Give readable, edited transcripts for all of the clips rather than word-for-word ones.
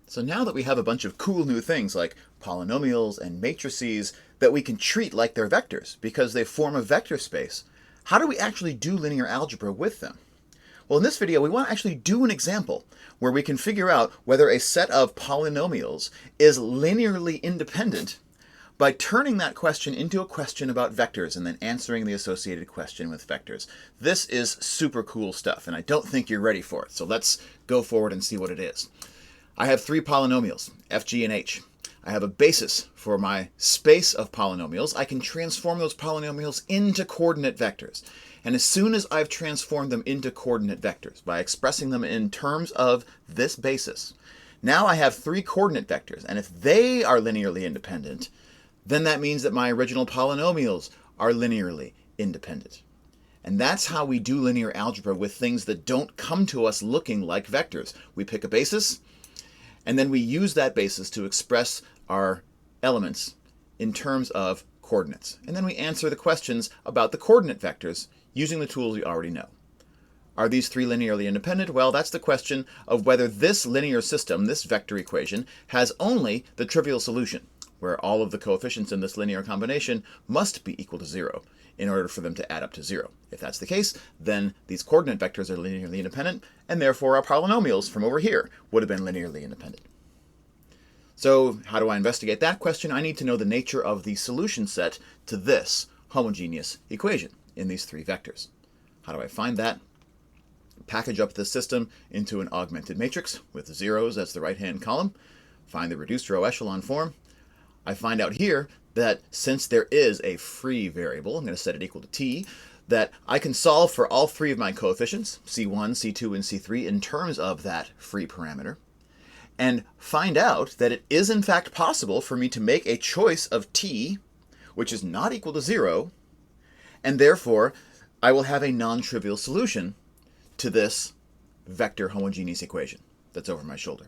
So now that we have a bunch of cool new things like polynomials and matrices that we can treat like they're vectors because they form a vector space, how do we actually do linear algebra with them? Well, in this video, we want to actually do an example where we can figure out whether a set of polynomials is linearly independent by turning that question into a question about vectors and then answering the associated question with vectors. This is super cool stuff, and I don't think you're ready for it. So let's go forward and see what it is. I have three polynomials, f, g, and h. I have a basis for my space of polynomials. I can transform those polynomials into coordinate vectors. And as soon as I've transformed them into coordinate vectors by expressing them in terms of this basis, now I have three coordinate vectors. And if they are linearly independent, then that means that my original polynomials are linearly independent. And that's how we do linear algebra with things that don't come to us looking like vectors. We pick a basis, and then we use that basis to express our elements in terms of coordinates. And then we answer the questions about the coordinate vectors using the tools we already know. Are these three linearly independent? Well, that's the question of whether this linear system, this vector equation, has only the trivial solution, where all of the coefficients in this linear combination must be equal to 0 in order for them to add up to 0. If that's the case, then these coordinate vectors are linearly independent, and therefore our polynomials from over here would have been linearly independent. So how do I investigate that question? I need to know the nature of the solution set to this homogeneous equation in these three vectors. How do I find that? Package up this system into an augmented matrix with zeros as the right-hand column. Find the reduced row echelon form. I find out here that since there is a free variable, I'm going to set it equal to t, that I can solve for all three of my coefficients, c1, c2, and c3, in terms of that free parameter, and find out that it is in fact possible for me to make a choice of t, which is not equal to 0, and therefore I will have a non-trivial solution to this vector homogeneous equation that's over my shoulder.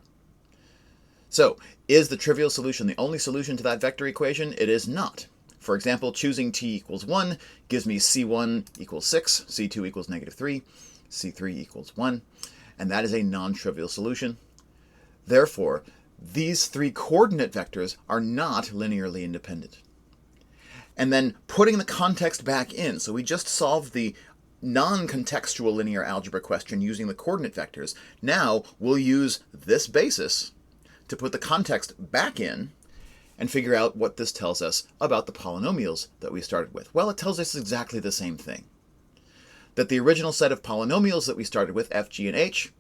So, is the trivial solution the only solution to that vector equation? It is not. For example, choosing t equals 1 gives me c1 equals 6, c2 equals -3, c3 equals 1, and that is a non-trivial solution. Therefore, these three coordinate vectors are not linearly independent. And then putting the context back in, so we just solved the non-contextual linear algebra question using the coordinate vectors. Now we'll use this basis to put the context back in and figure out what this tells us about the polynomials that we started with. Well, it tells us exactly the same thing. That the original set of polynomials that we started with, f, g, and h,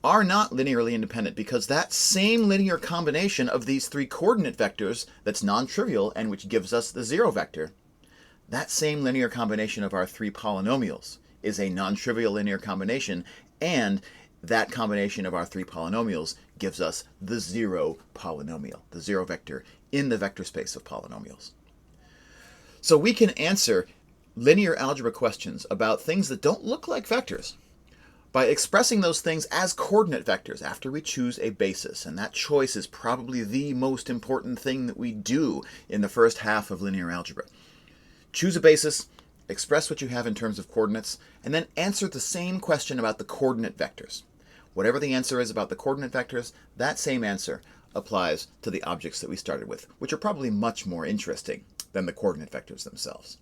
are not linearly independent because that same linear combination of these three coordinate vectors that's non-trivial and which gives us the 0 vector, that same linear combination of our three polynomials is a non-trivial linear combination, and that combination of our three polynomials gives us the 0 polynomial, the 0 vector in the vector space of polynomials. So we can answer linear algebra questions about things that don't look like vectors by expressing those things as coordinate vectors after we choose a basis. And that choice is probably the most important thing that we do in the first half of linear algebra. Choose a basis, express what you have in terms of coordinates, and then answer the same question about the coordinate vectors. Whatever the answer is about the coordinate vectors, that same answer applies to the objects that we started with, which are probably much more interesting than the coordinate vectors themselves.